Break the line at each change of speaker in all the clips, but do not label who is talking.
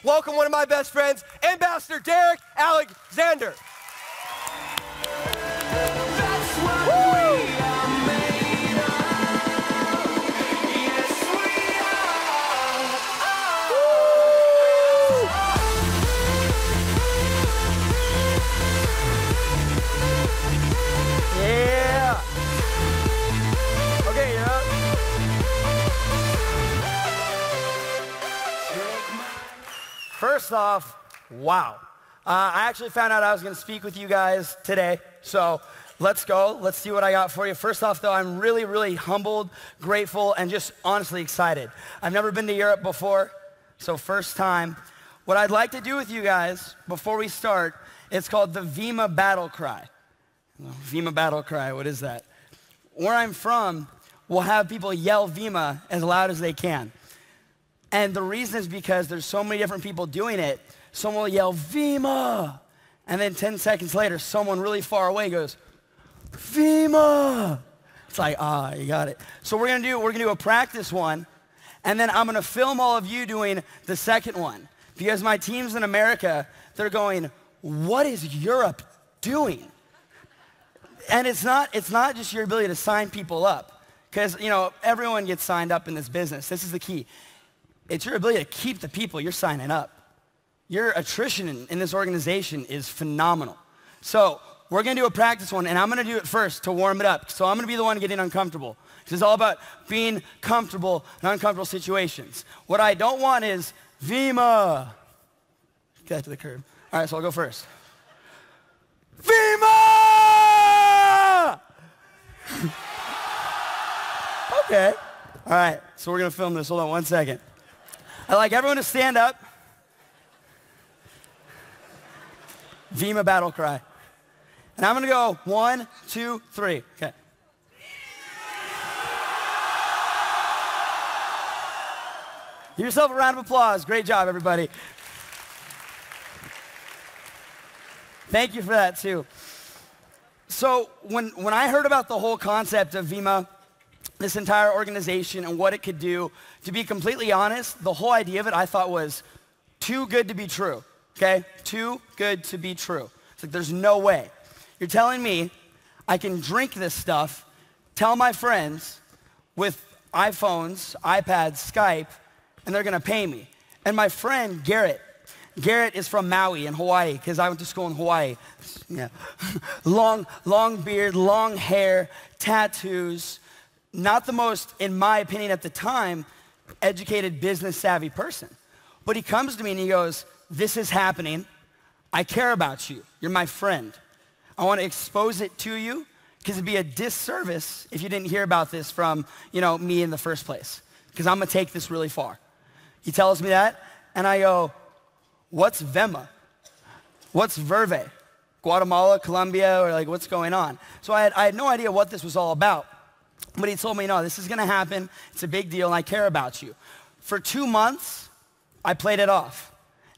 Welcome one of my best friends, Ambassador Darik Alexander.
That's what we are made of. Yes, we
are. Yeah. Okay, you're up. First off, wow. I actually found out I was going to speak with you guys today, so let's go. Let's see what I got for you. First off, though, I'm really, really humbled, grateful, and just honestly excited. I've never been to Europe before, so first time. What I'd like to do with you guys before we start, it's called the Vemma Battle Cry. Vemma Battle Cry, what is that? Where I'm from, we'll have people yell Vemma as loud as they can. And the reason is because there's so many different people doing it. Someone will yell, Vemma! And then 10 seconds later, someone really far away goes, Vemma! It's like, you got it. So we're gonna do a practice one, and then I'm gonna film all of you doing the second one. Because my teams in America, they're going, what is Europe doing? And it's not just your ability to sign people up. Because, everyone gets signed up in this business. This is the key. It's your ability to keep the people you're signing up. Your attrition in this organization is phenomenal. So we're going to do a practice one, and I'm going to do it first to warm it up. So I'm going to be the one getting uncomfortable. Because it's all about being comfortable in uncomfortable situations. What I don't want is, Vemma. Get that to the curb. All right, so I'll go first. Vemma! Okay. All right, so we're going to film this. Hold on one second. I'd like everyone to stand up. Vemma Battle Cry. And I'm going to go 1, 2, 3. Okay. Give yourself a round of applause. Great job, everybody. Thank you for that, too. So when I heard about the whole concept of Vemma, this entire organization and what it could do, to be completely honest, the whole idea of it I thought was too good to be true, okay? Too good to be true. It's like there's no way. You're telling me I can drink this stuff, tell my friends with iPhones, iPads, Skype, and they're gonna pay me. And my friend Garrett is from Maui in Hawaii, because I went to school in Hawaii. Yeah. long beard, long hair, tattoos. Not the most, in my opinion at the time, educated, business-savvy person. But he comes to me and he goes, this is happening. I care about you. You're my friend. I want to expose it to you because it'd be a disservice if you didn't hear about this from, me in the first place. Because I'm going to take this really far. He tells me that, and I go, what's Vemma? What's Verve? Guatemala, Colombia, or what's going on? So I had no idea what this was all about. But he told me, no, this is going to happen. It's a big deal, and I care about you. For 2 months, I played it off.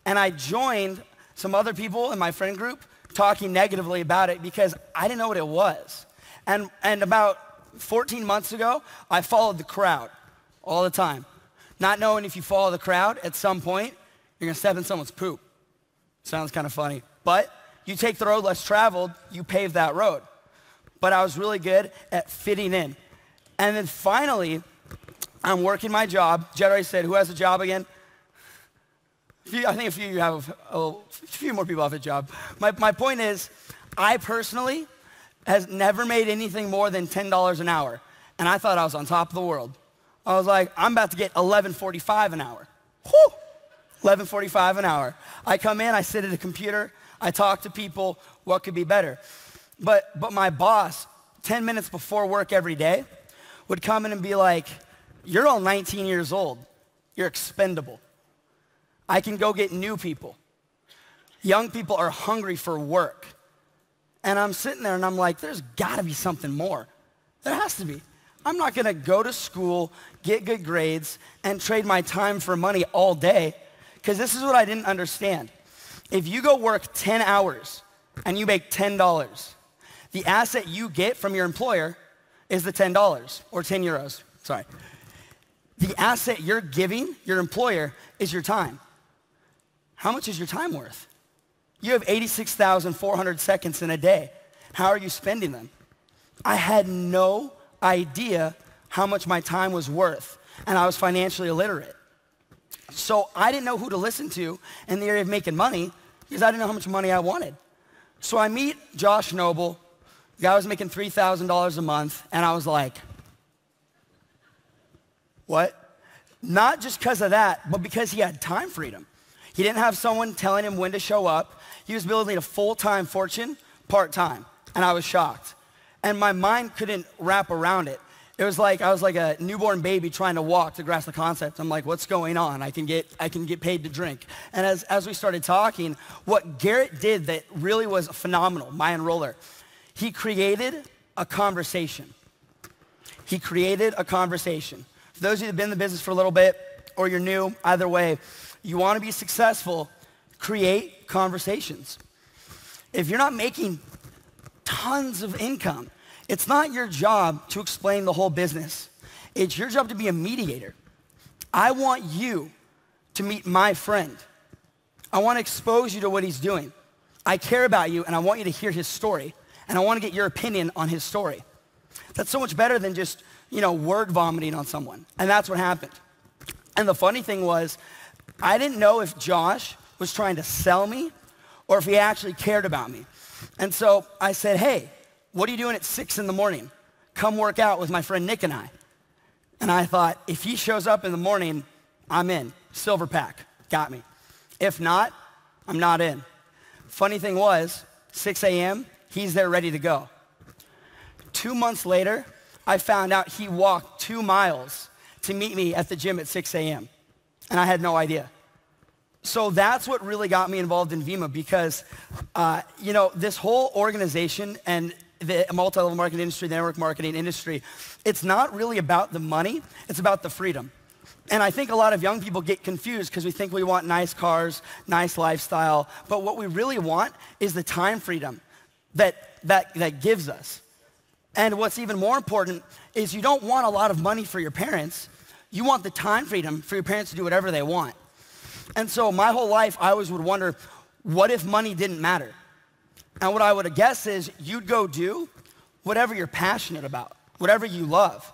And I joined some other people in my friend group talking negatively about it because I didn't know what it was. And about 14 months ago, I followed the crowd all the time. Not knowing if you follow the crowd, at some point, you're going to step in someone's poop. Sounds kind of funny. But you take the road less traveled, you pave that road. But I was really good at fitting in. And then finally, I'm working my job. Jed already said, who has a job again? I think a few of you have, a few more people have a job. My point is, I personally has never made anything more than $10 an hour. And I thought I was on top of the world. I was like, I'm about to get $11.45 an hour. Whew! $11.45 an hour. I come in, I sit at a computer, I talk to people, what could be better? But my boss, 10 minutes before work every day, would come in and be like, you're all 19 years old. You're expendable. I can go get new people. Young people are hungry for work. And I'm sitting there and I'm like, there's gotta be something more. There has to be. I'm not gonna go to school, get good grades, and trade my time for money all day, because this is what I didn't understand. If you go work 10 hours and you make $10, the asset you get from your employer is the $10 or 10 euros, sorry. The asset you're giving your employer is your time. How much is your time worth? You have 86,400 seconds in a day. How are you spending them? I had no idea how much my time was worth, and I was financially illiterate. So I didn't know who to listen to in the area of making money because I didn't know how much money I wanted. So I meet Josh Noble, the guy was making $3,000 a month, and I was like, what? Not just because of that, but because he had time freedom. He didn't have someone telling him when to show up. He was building a full-time fortune, part-time, and I was shocked. And my mind couldn't wrap around it. It was like I was like a newborn baby trying to walk to grasp the concept. I'm like, what's going on? I can get paid to drink. And as we started talking, what Garrett did that really was phenomenal, my enroller, he created a conversation. He created a conversation. For those of you that have been in the business for a little bit, or you're new, either way, you want to be successful, create conversations. If you're not making tons of income, it's not your job to explain the whole business. It's your job to be a mediator. I want you to meet my friend. I want to expose you to what he's doing. I care about you, and I want you to hear his story, and I want to get your opinion on his story. That's so much better than just, word vomiting on someone. And that's what happened. And the funny thing was, I didn't know if Josh was trying to sell me or if he actually cared about me. And so I said, hey, what are you doing at 6 in the morning? Come work out with my friend Nick and I. And I thought, if he shows up in the morning, I'm in. Silver pack, got me. If not, I'm not in. Funny thing was, 6 a.m., he's there ready to go. 2 months later, I found out he walked 2 miles to meet me at the gym at 6 a.m. And I had no idea. So that's what really got me involved in Vemma because, this whole organization and the multi-level marketing industry, the network marketing industry, it's not really about the money, it's about the freedom. And I think a lot of young people get confused because we think we want nice cars, nice lifestyle, but what we really want is the time freedom that gives us. And what's even more important is you don't want a lot of money for your parents, you want the time freedom for your parents to do whatever they want. And so my whole life, I always would wonder, what if money didn't matter? And what I would guess is you'd go do whatever you're passionate about, whatever you love.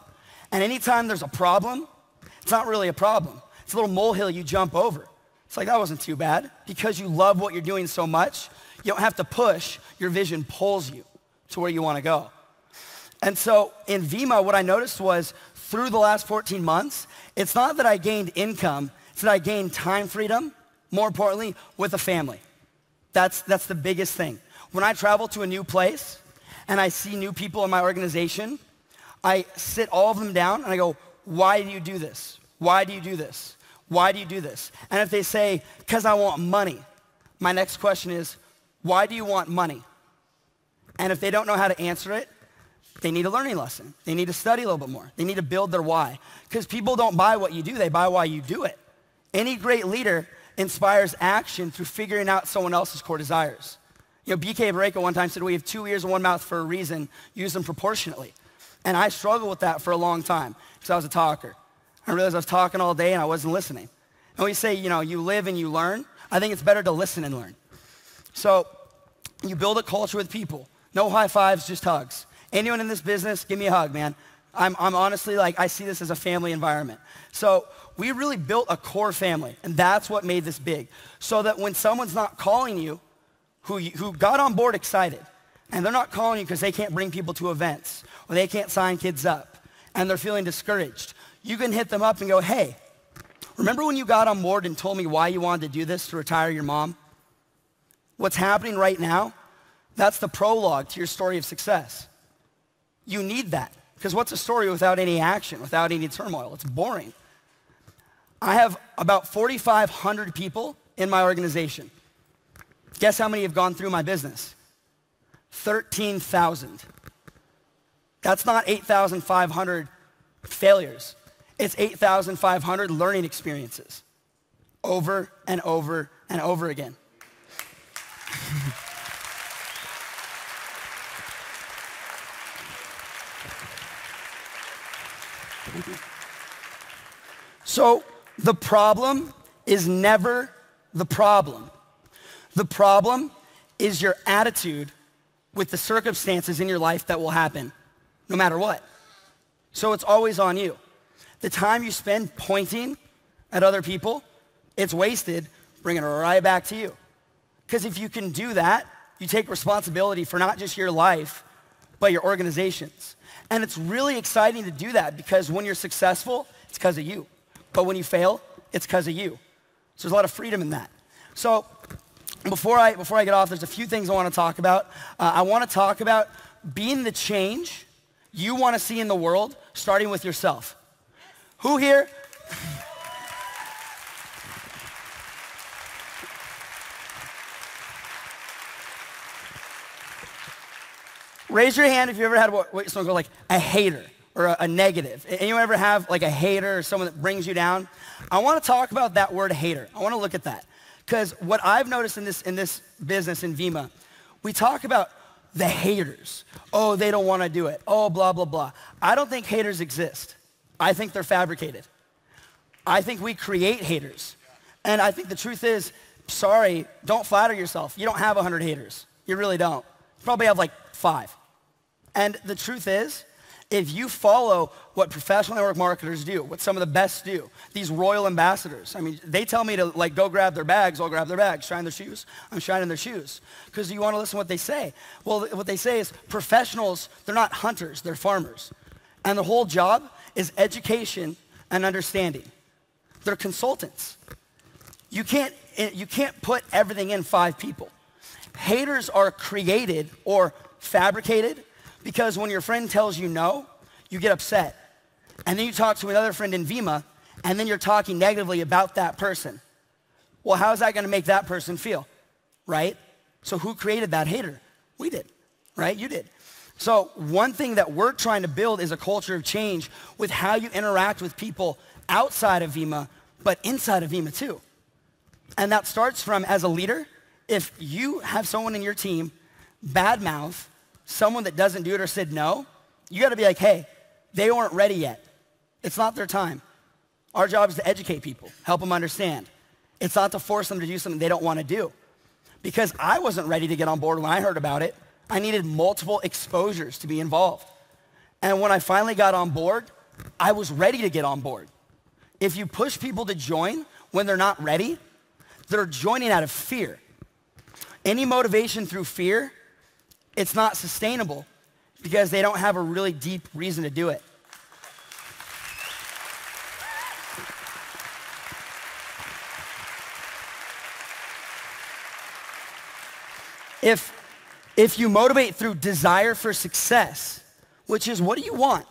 And anytime there's a problem, it's not really a problem. It's a little molehill you jump over. It's like, that wasn't too bad. Because you love what you're doing so much, you don't have to push. Your vision pulls you to where you want to go. And so in Vemma, what I noticed was through the last 14 months, it's not that I gained income, it's that I gained time freedom, more importantly, with a family. That's the biggest thing. When I travel to a new place and I see new people in my organization, I sit all of them down and I go, why do you do this? Why do you do this? Why do you do this? And if they say, because I want money, my next question is, why do you want money? And if they don't know how to answer it, they need a learning lesson. They need to study a little bit more. They need to build their why. Because people don't buy what you do, they buy why you do it. Any great leader inspires action through figuring out someone else's core desires. BK Barreca one time said, we have 2 ears and 1 mouth for a reason, use them proportionately. And I struggled with that for a long time because I was a talker. I realized I was talking all day and I wasn't listening. And we say, you live and you learn. I think it's better to listen and learn. So you build a culture with people. No high fives, just hugs. Anyone in this business, give me a hug, man. I'm honestly I see this as a family environment. So we really built a core family, and that's what made this big. So that when someone's not calling you, who got on board excited, and they're not calling you because they can't bring people to events, or they can't sign kids up, and they're feeling discouraged, you can hit them up and go, hey, remember when you got on board and told me why you wanted to do this to retire your mom? What's happening right now, that's the prologue to your story of success. You need that, because what's a story without any action, without any turmoil? It's boring. I have about 4,500 people in my organization. Guess how many have gone through my business? 13,000. That's not 8,500 failures. It's 8,500 learning experiences over and over and over again. So the problem is never the problem. The problem is your attitude with the circumstances in your life that will happen, no matter what. So it's always on you. The time you spend pointing at other people, it's wasted bringing it right back to you. Because if you can do that, you take responsibility for not just your life, but your organizations. And it's really exciting to do that because when you're successful, it's because of you. But when you fail, it's because of you. So there's a lot of freedom in that. So before I get off, there's a few things I want to talk about. I want to talk about being the change you want to see in the world, starting with yourself. Who here? Raise your hand if you ever had what someone go like a hater or a negative. Anyone ever have like a hater or someone that brings you down? I want to talk about that word hater. I want to look at that. Because what I've noticed in this business in Vemma, we talk about the haters. Oh, they don't want to do it. Oh, blah, blah, blah. I don't think haters exist. I think they're fabricated. I think we create haters. And I think the truth is, sorry, don't flatter yourself. You don't have 100 haters. You really don't. You probably have like 5. And the truth is, if you follow what professional network marketers do, what some of the best do, these royal ambassadors, I mean, they tell me to like go grab their bags, I'll grab their bags, shine their shoes, I'm shining their shoes. Because you want to listen to what they say. Well, what they say is professionals, they're not hunters, they're farmers. And the whole job is education and understanding. They're consultants. You can't put everything in 5 people. Haters are created or fabricated because when your friend tells you no, you get upset. And then you talk to another friend in Vemma, and then you're talking negatively about that person. Well, how is that going to make that person feel, right? So who created that hater? We did, right? You did. So one thing that we're trying to build is a culture of change with how you interact with people outside of Vemma, but inside of Vemma too. And that starts from, as a leader, if you have someone in your team badmouth someone that doesn't do it or said no, you got to be like, hey, they weren't ready yet. It's not their time. Our job is to educate people, help them understand. It's not to force them to do something they don't want to do. Because I wasn't ready to get on board when I heard about it. I needed multiple exposures to be involved. And when I finally got on board, I was ready to get on board. If you push people to join when they're not ready, they're joining out of fear. Any motivation through fear, it's not sustainable because they don't have a really deep reason to do it. If you motivate through desire for success, which is what do you want?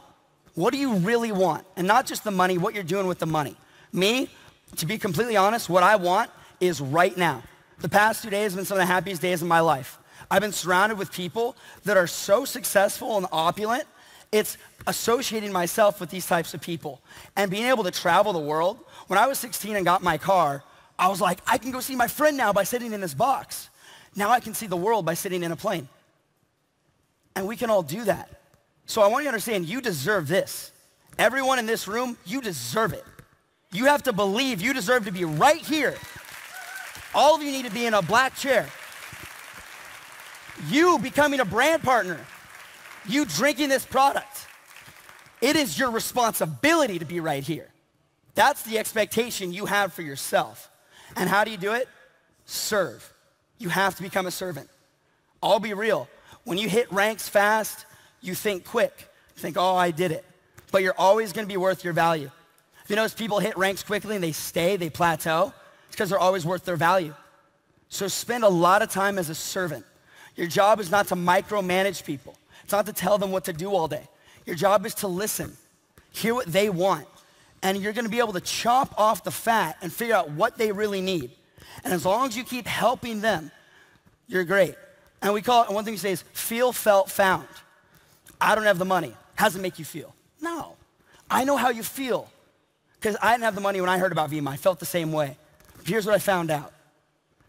What do you really want? And not just the money, what you're doing with the money. Me, to be completely honest, what I want is right now. The past 2 days have been some of the happiest days of my life. I've been surrounded with people that are so successful and opulent, it's associating myself with these types of people. And being able to travel the world. When I was 16 and got my car, I was like, I can go see my friend now by sitting in this box. Now I can see the world by sitting in a plane. And we can all do that. So I want you to understand, you deserve this. Everyone in this room, you deserve it. You have to believe you deserve to be right here. All of you need to be in a black chair. You becoming a brand partner. You drinking this product. It is your responsibility to be right here. That's the expectation you have for yourself. And how do you do it? Serve. You have to become a servant. I'll be real. When you hit ranks fast, you think quick. You think, oh, I did it. But you're always going to be worth your value. You notice people hit ranks quickly and they stay, they plateau. It's because they're always worth their value. So spend a lot of time as a servant. Your job is not to micromanage people. It's not to tell them what to do all day. Your job is to listen, hear what they want, and you're going to be able to chop off the fat and figure out what they really need. And as long as you keep helping them, you're great. And we call it, one thing we say is feel, felt, found. I don't have the money. How does it make you feel? No. I know how you feel. Because I didn't have the money when I heard about Vemma. I felt the same way. Here's what I found out.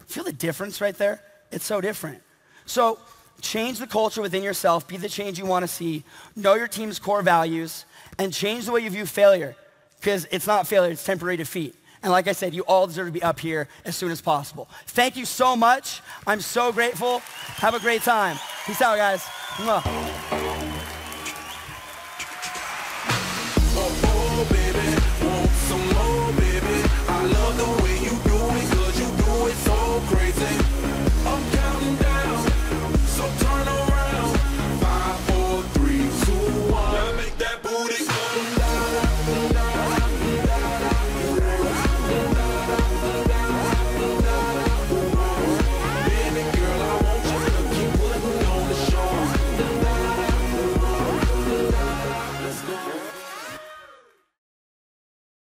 Feel the difference right there? It's so different. So change the culture within yourself, be the change you want to see, know your team's core values, and change the way you view failure, because it's not failure, it's temporary defeat. And like I said, you all deserve to be up here as soon as possible. Thank you so much. I'm so grateful. Have a great time. Peace out, guys. Mwah.